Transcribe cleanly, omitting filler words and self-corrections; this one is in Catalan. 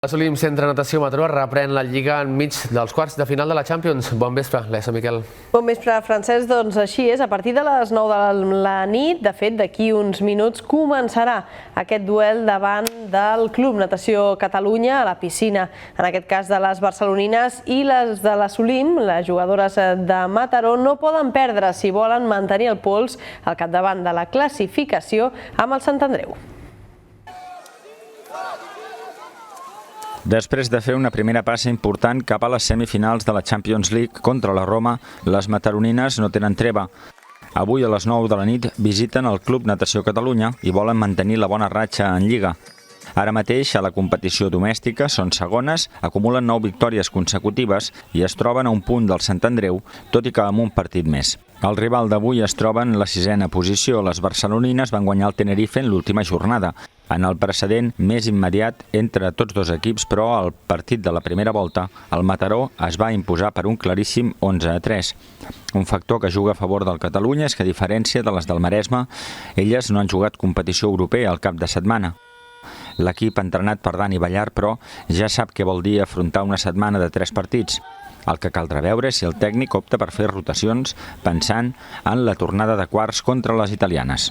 L'Assolim Centre Natació Mataró reprèn la Lliga enmig dels quarts de final de la Champions. Bon vespre, Lessa Miquel. Bon vespre, Francesc. Doncs així és, a partir de les 9 de la nit, de fet, d'aquí uns minuts, començarà aquest duel davant del Club Natació Catalunya a la piscina, en aquest cas de les barcelonines, i les de l'Assolim, les jugadores de Mataró, no poden perdre si volen mantenir el pols al capdavant de la classificació amb el Sant Andreu. Després de fer una primera passa important cap a les semifinals de la Champions League contra la Roma, les mataronines no tenen treva. Avui a les 9 de la nit visiten el Club Natació Catalunya i volen mantenir la bona ratxa en Lliga. Ara mateix, a la competició domèstica, són segones, acumulen 9 victòries consecutives i es troben a un punt del Sant Andreu, tot i que amb un partit més. El rival d'avui es troba en la 6a posició. Les barcelonines van guanyar el Tenerife en l'última jornada. En el precedent més immediat entre tots dos equips, però al partit de la primera volta, el Mataró es va imposar per un claríssim 11-3. Un factor que juga a favor del Catalunya és que, a diferència de les del Maresme, elles no han jugat competició europea al cap de setmana. L'equip, entrenat per Dani Ballar, però, ja sap què vol dir afrontar una setmana de 3 partits. El que caldrà veure és si el tècnic opta per fer rotacions pensant en la tornada de quarts contra les italianes.